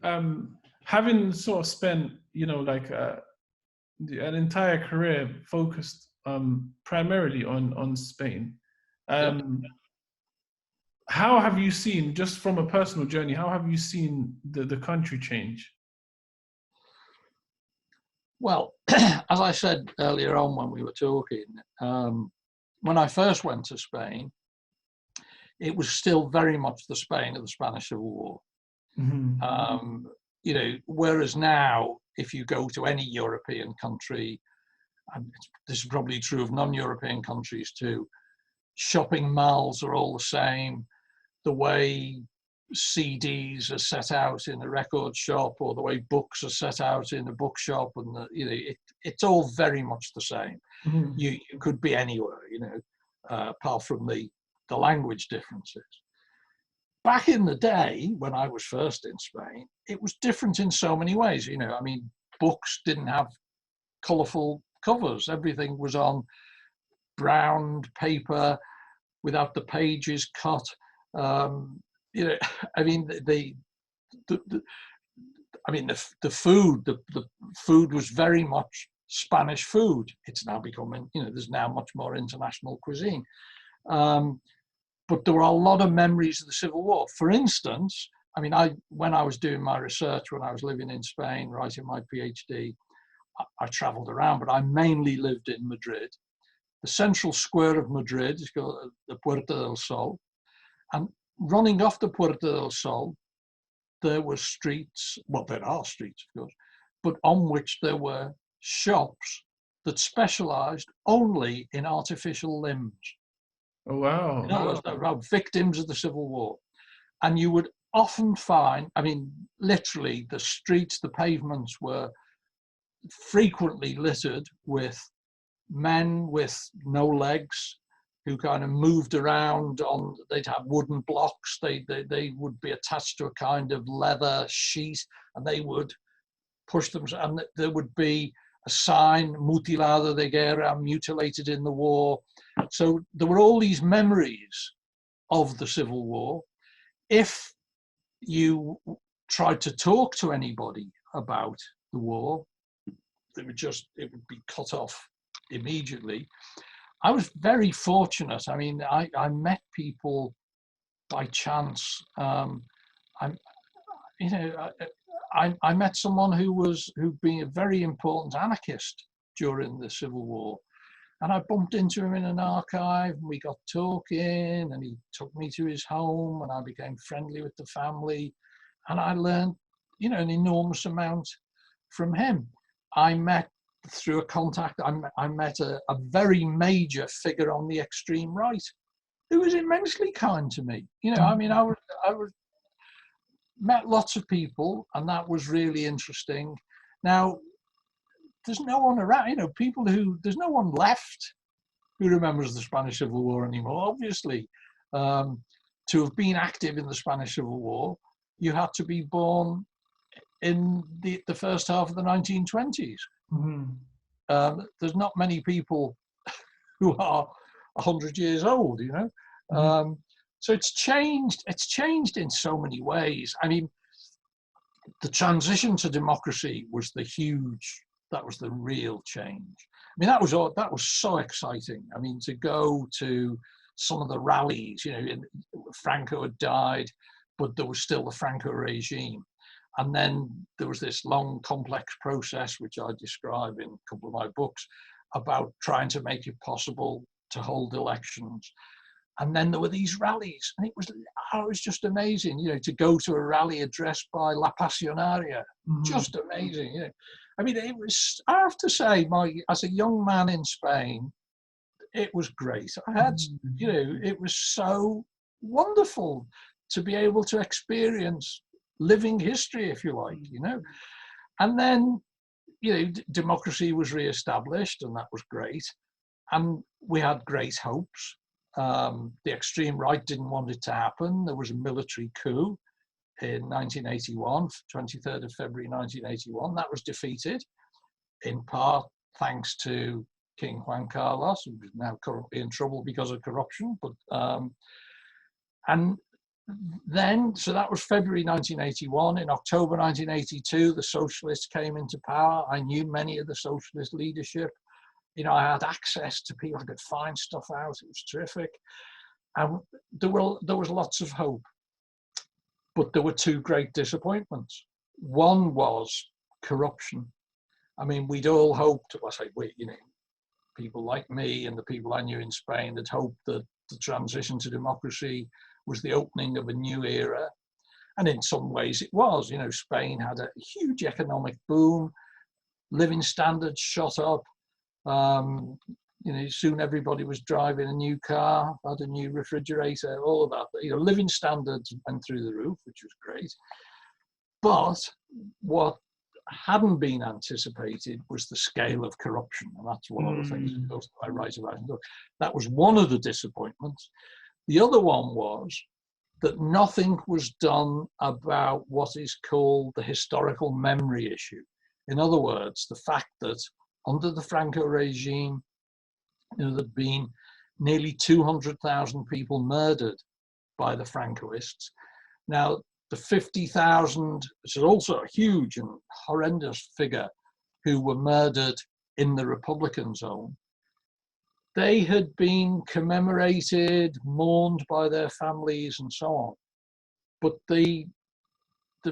having sort of spent, you know, like an entire career focused primarily on Spain, how have you seen, just from a personal journey, how have you seen the country change? Well, as I said earlier on when we were talking, when I first went to Spain, it was still very much the Spain of the Spanish Civil War. You know, whereas now, if you go to any European country, and this is probably true of non-European countries too, shopping malls are all the same. The way CDs are set out in a record shop, or the way books are set out in a bookshop, and you know, it's all very much the same. You could be anywhere, you know, apart from the language differences. Back in the day, when I was first in Spain, it was different in so many ways. You know, I mean, books didn't have colourful covers. Everything was on brown paper without the pages cut. You know, I mean, the food was very much Spanish food. It's now becoming, you know, there's now much more international cuisine. But there were a lot of memories of the Civil War. For instance, I mean, when I was doing my research, when I was living in Spain, writing my PhD, I traveled around, but I mainly lived in Madrid. The central square of Madrid is called the Puerta del Sol. And running off the Puerta del Sol, there were streets, well, there are streets, of course, but on which there were shops that specialized only in artificial limbs. Oh, wow. In other words, they were victims of the Civil War. And you would often find, I mean, literally the streets, the pavements were frequently littered with men with no legs who kind of moved around on, they'd have wooden blocks, they would be attached to a kind of leather sheet, and they would push them, and there would be a sign, mutilado de guerra, mutilated in the war. So there were all these memories of the Civil War. If you tried to talk to anybody about the war, it would be cut off immediately. I was very fortunate. I mean, I met people by chance. I met someone who'd been a very important anarchist during the Civil War, and I bumped into him in an archive, and we got talking, and he took me to his home, and I became friendly with the family, and I learned, an enormous amount from him. I met through a contact. I met a very major figure on the extreme right, who was immensely kind to me. I mean, I met lots of people, and that was really interesting. Now, there's no one around, there's no one left who remembers the Spanish Civil War anymore, obviously. To have been active in the Spanish Civil War, you had to be born in the first half of the 1920s. Mm-hmm. There's not many people who are 100 years old, Mm-hmm. So it's changed in so many ways. I mean, the transition to democracy was that was the real change. I mean, that was so exciting. I mean, to go to some of the rallies, Franco had died, but there was still the Franco regime. And then there was this long, complex process, which I describe in a couple of my books, about trying to make it possible to hold elections. And then there were these rallies, and it was just amazing, to go to a rally addressed by La Pasionaria, mm-hmm. Just amazing. I mean, I have to say, as a young man in Spain, it was great. I had, it was so wonderful to be able to experience living history, if you like, And then, democracy was reestablished, and that was great. And we had great hopes. The extreme right didn't want it to happen. There was a military coup in 1981, 23rd of February 1981. That was defeated, in part thanks to King Juan Carlos, who is now currently in trouble because of corruption. And then, so that was February 1981. In October 1982, the socialists came into power. I knew many of the socialist leadership. I had access to people. I could find stuff out. It was terrific. And there was lots of hope. But there were two great disappointments. One was corruption. I mean, we'd all hoped, people like me and the people I knew in Spain had hoped that the transition to democracy was the opening of a new era. And in some ways it was. Spain had a huge economic boom. Living standards shot up. Soon everybody was driving a new car, had a new refrigerator, all of that. Living standards went through the roof, which was great. But what hadn't been anticipated was the scale of corruption. And that's one of the things I write about. That was one of the disappointments. The other one was that nothing was done about what is called the historical memory issue. In other words, the fact that under the Franco regime, there'd been nearly 200,000 people murdered by the Francoists. Now, the 50,000, which is also a huge and horrendous figure, who were murdered in the Republican zone, they had been commemorated, mourned by their families, and so on. But there's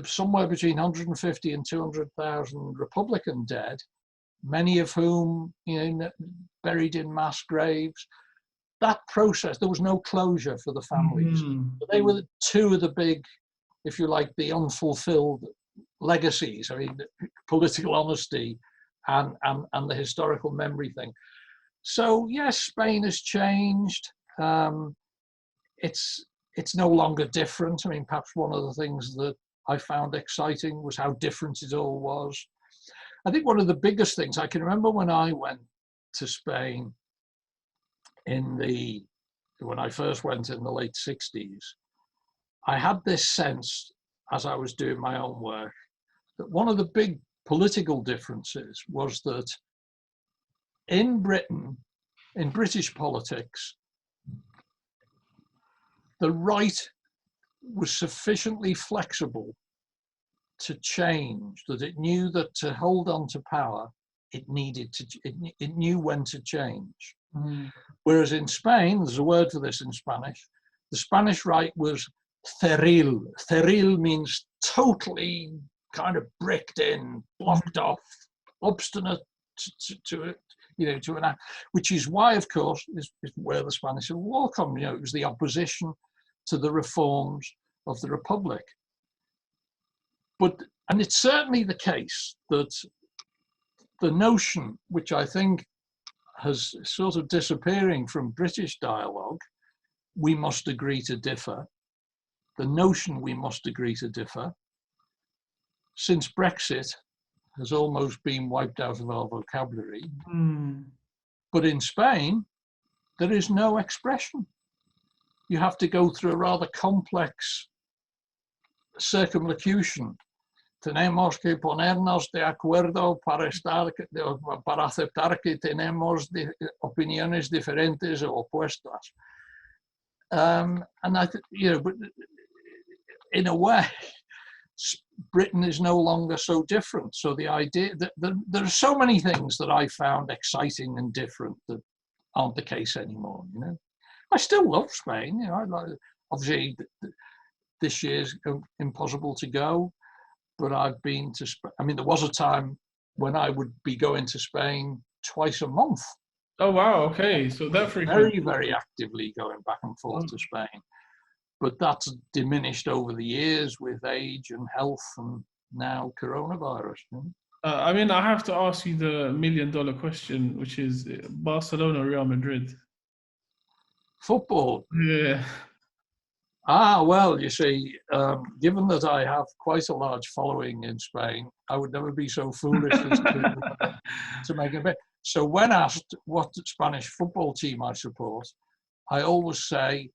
somewhere between 150 and 200,000 Republican dead, many of whom, buried in mass graves. That process, there was no closure for the families. But they were two of the big, if you like, the unfulfilled legacies. I mean, political honesty and the historical memory thing. So yes, Spain has changed. It's no longer different. I mean, perhaps one of the things that I found exciting was how different it all was. I think one of the biggest things, I can remember when I went to Spain when I first went in the late 60s, I had this sense, as I was doing my own work, that one of the big political differences was that in Britain, in British politics, the right was sufficiently flexible to change, that it knew that to hold on to power, it needed to, it knew when to change. Whereas in Spain, there's a word for this in Spanish, the Spanish right was cerril. Cerril means totally kind of bricked in, blocked off, obstinate to it, you know, to an act, which is why, of course, is where the Spanish Civil War come. You know, it was the opposition to the reforms of the Republic. But, and it's certainly the case that the notion, which I think has sort of disappearing from British dialogue, we must agree to differ. The notion we must agree to differ, since Brexit, has almost been wiped out of our vocabulary. But in Spain, there is no expression. You have to go through a rather complex circumlocution. Tenemos que ponernos de acuerdo para aceptar que tenemos opiniones diferentes o opuestas. And I think, you know, but in a way, Britain is no longer so different. So the idea that there are so many things that I found exciting and different that aren't the case anymore. You know, I still love Spain. You know, obviously this year's impossible to go, but I've been to Spain. I mean, there was a time when I would be going to Spain twice a month. Oh wow! Okay, so that frequent. Very, very actively going back and forth to Spain. But that's diminished over the years with age and health and now coronavirus. You know? I mean, I have to ask you the $1 million question, which is Barcelona, Real Madrid. Football. Yeah. Ah, well, you see, given that I have quite a large following in Spain, I would never be so foolish as to make a bet. So when asked what Spanish football team I support, I always say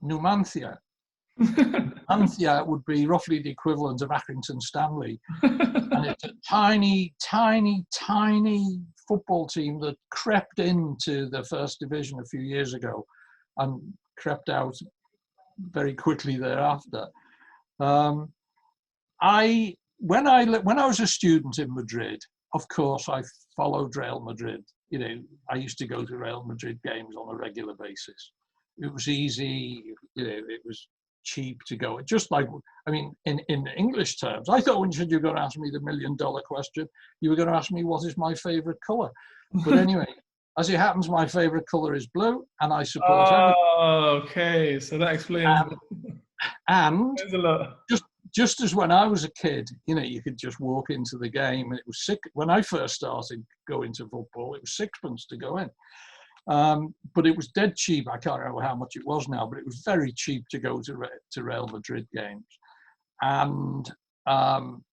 Numancia. Numancia would be roughly the equivalent of Accrington Stanley. And it's a tiny, tiny, tiny football team that crept into the first division a few years ago and crept out very quickly thereafter. When I was a student in Madrid, of course, I followed Real Madrid. You know, I used to go to Real Madrid games on a regular basis. It was easy, you know, it was cheap to go. Just like, I mean, in English terms, I thought when you said you were going to ask me the $1 million question, you were going to ask me what is my favorite color. But anyway, as it happens, my favorite color is blue, and I support everything. Oh, okay. So that explains. And a lot. Just as when I was a kid, you know, you could just walk into the game, and it was when I first started going to football, it was sixpence to go in. But it was dead cheap. I can't remember how much it was now, but it was very cheap to go to Real Madrid games. And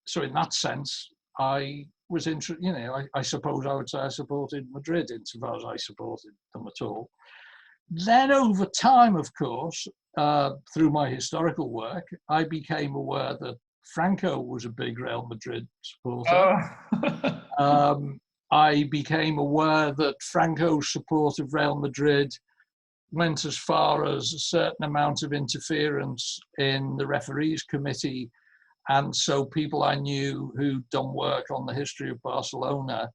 so in that sense, I was interested, you know, I suppose I would say I supported Madrid insofar as I supported them at all. Then over time, of course, through my historical work, I became aware that Franco was a big Real Madrid supporter. I became aware that Franco's support of Real Madrid went as far as a certain amount of interference in the referees committee. And so people I knew who'd done work on the history of Barcelona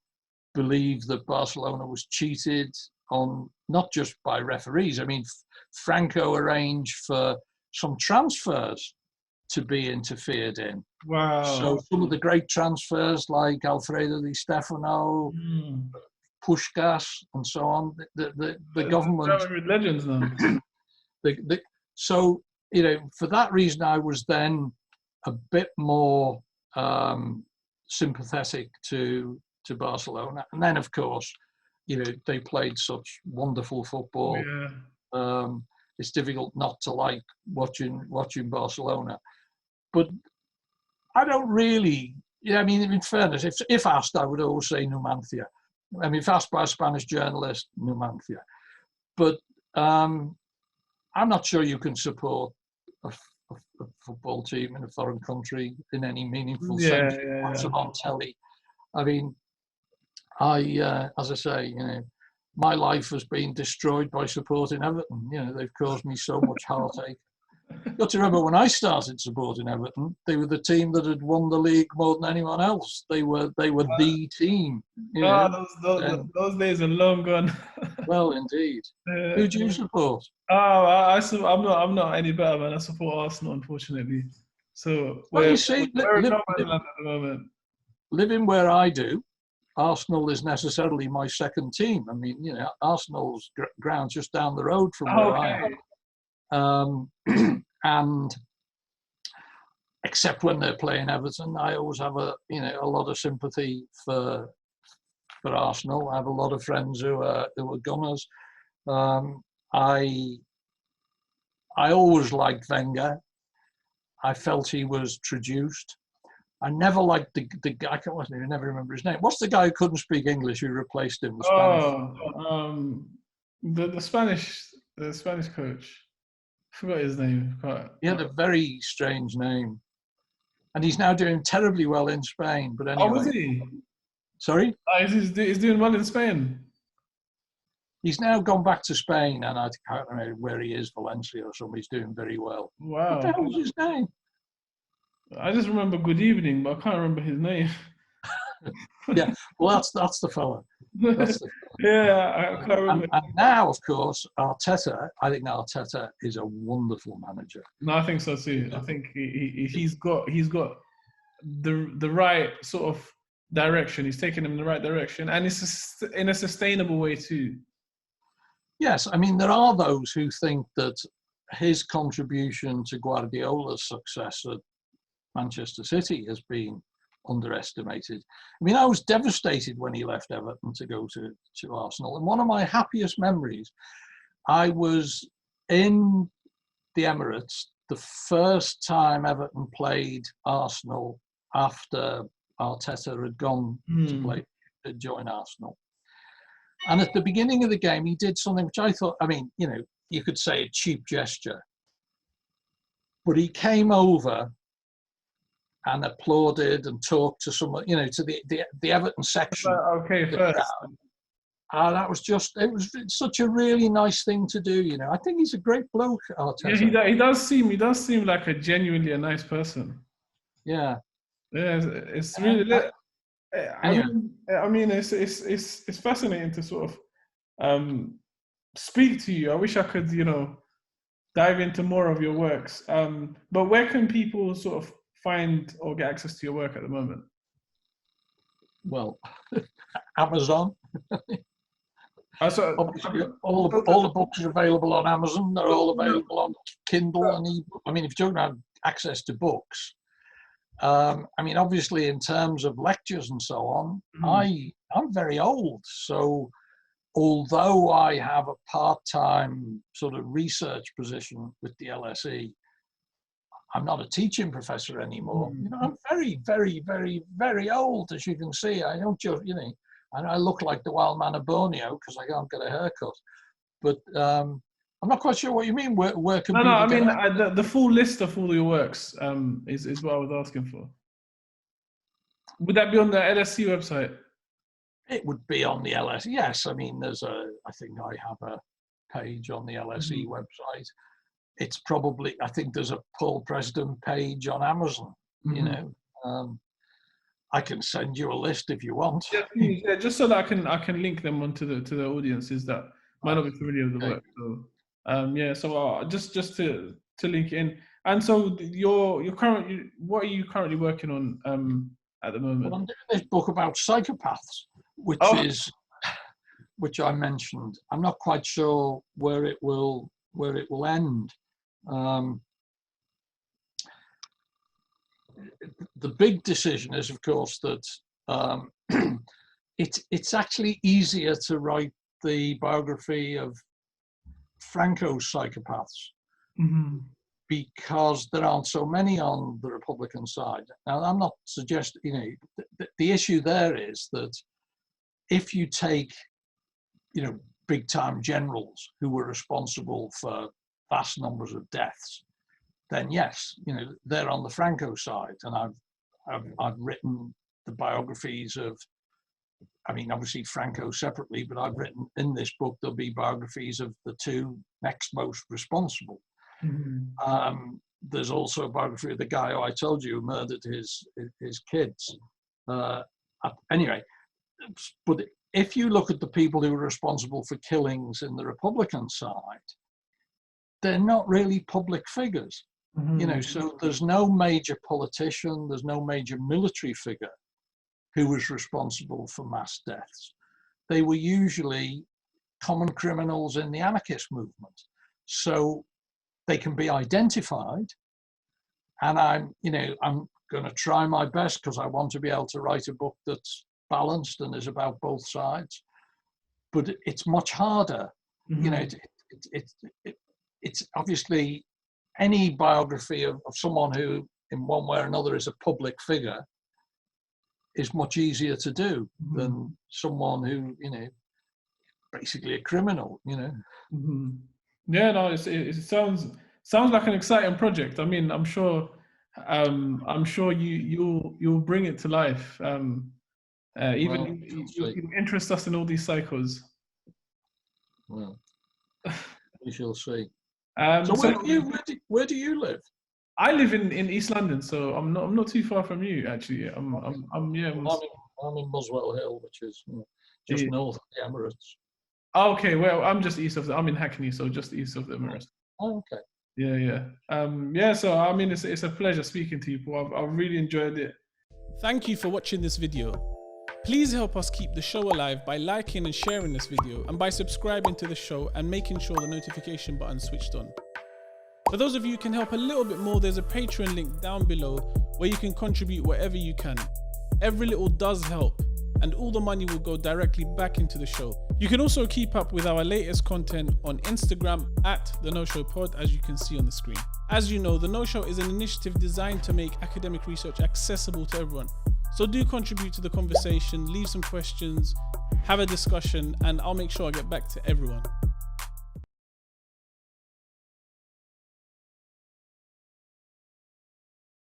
believed that Barcelona was cheated on, not just by referees. I mean, Franco arranged for some transfers to be interfered in. Wow. So some of the great transfers like Alfredo Di Stefano, Puskás, and so on, the government... legends now. So, you know, for that reason, I was then a bit more sympathetic to Barcelona. And then, of course, you know, they played such wonderful football. Yeah. It's difficult not to like watching Barcelona. But I don't really, yeah, I mean, in fairness, if asked, I would always say Numancia. I mean, if asked by a Spanish journalist, Numancia. But I'm not sure you can support a football team in a foreign country in any meaningful sense. Watch them on telly. I mean, as I say, you know, my life has been destroyed by supporting Everton. You know, they've caused me so much heartache. You've got to remember, when I started supporting Everton, they were the team that had won the league more than anyone else. They were the team. You know, those days are long gone. Well, indeed. Who do you support? I'm not any better, man. I support Arsenal, unfortunately. So Well, you see, we're in no man's land at the moment. Living where I do, Arsenal is necessarily my second team. I mean, you know, Arsenal's ground just down the road from where I am. And except when they're playing Everton, I always have a lot of sympathy for Arsenal. I have a lot of friends who are Gunners. I always liked Wenger. I felt he was traduced. I never liked the guy. I never remember his name. What's the guy who couldn't speak English who replaced him? The Spanish coach. I forgot his name. He had a very strange name, and he's now doing terribly well in Spain. But anyway, was he? Sorry, he's doing well in Spain. He's now gone back to Spain, and I can't remember where he is, Valencia or something. He's doing very well. Wow. What the hell was his name? I just remember Good Evening, but I can't remember his name. Yeah, well, that's the fella. That's the fella. Yeah, I can't remember. And now, of course, Arteta. I think Arteta is a wonderful manager. No, I think so too. I think he's got the right sort of direction. He's taken him in the right direction, and it's in a sustainable way too. Yes, I mean, there are those who think that his contribution to Guardiola's success at Manchester City has been underestimated. I mean, I was devastated when he left Everton to go to Arsenal. And one of my happiest memories, I was in the Emirates the first time Everton played Arsenal after Arteta had gone to join Arsenal. And at the beginning of the game, he did something which I thought, I mean, you know, you could say a cheap gesture, but he came over and applauded and talked to someone, you know, to the Everton section. Okay, first. And that was it's such a really nice thing to do, you know. I think he's a great bloke, Arteta. Yeah, he does seem like a genuinely nice person. Yeah. Yeah, it's really. I mean, it's fascinating to sort of speak to you. I wish I could, you know, dive into more of your works. But where can people sort of find or get access to your work at the moment? Well, Amazon. So, all the books are available on Amazon. They're all available on Kindle and ebook. I mean, if you don't have access to books, I mean, obviously, in terms of lectures and so on, I'm very old. So, although I have a part-time sort of research position with the LSE, I'm not a teaching professor anymore. You know, I'm very, very, very, very old, as you can see. I don't just, you know, and I look like the wild man of Borneo because I can't get a haircut. But I'm not quite sure what you mean. Where can people I mean, the full list of all your works is what I was asking for. Would that be on the LSE website? It would be on the LSE. Yes, I mean, I think I have a page on the LSE website. It's probably, I think there's a Paul Preston page on Amazon, you know. I can send you a list if you want. Yeah, just so that I can link them onto the audiences that might not be familiar with the work. So so just to link in. And so what are you currently working on at the moment? Well, I'm doing this book about psychopaths, which I mentioned. I'm not quite sure where it will end. The big decision is, of course, that it's actually easier to write the biography of Franco's psychopaths because there aren't so many on the Republican side. Now, I'm not suggesting, you know, the issue there is that if you take, you know, big-time generals who were responsible for vast numbers of deaths, then yes, you know, they're on the Franco side. And I've written the biographies of I mean, obviously Franco separately, but I've written in this book, there'll be biographies of the two next most responsible. There's also a biography of the guy who I told you murdered his kids. Anyway, but if you look at the people who are responsible for killings in the Republican side, they're not really public figures. You know, so there's no major politician, there's no major military figure who was responsible for mass deaths. They were usually common criminals in the anarchist movement. So they can be identified. And I'm going to try my best because I want to be able to write a book that's balanced and is about both sides. But it's much harder. You know, it's obviously any biography of someone who in one way or another is a public figure is much easier to do than someone who, you know, basically a criminal, you know. Yeah, no, it sounds like an exciting project. I mean, I'm sure you'll bring it to life. You'll interest us in all these cycles. Well, we shall see. So where do you live? I live in East London, so I'm not too far from you actually. I'm in Muswell Hill, which is just north of the Emirates. Oh, okay, well, I'm just east of I'm in Hackney, so just east of the Emirates. Oh, okay. Yeah. So I mean, it's a pleasure speaking to you, Paul. I've really enjoyed it. Thank you for watching this video. Please help us keep the show alive by liking and sharing this video, and by subscribing to the show and making sure the notification button is switched on. For those of you who can help a little bit more, there's a Patreon link down below where you can contribute whatever you can. Every little does help, and all the money will go directly back into the show. You can also keep up with our latest content on Instagram at The No Show Pod, as you can see on the screen. As you know, The No Show is an initiative designed to make academic research accessible to everyone. So do contribute to the conversation, leave some questions, have a discussion, and I'll make sure I get back to everyone.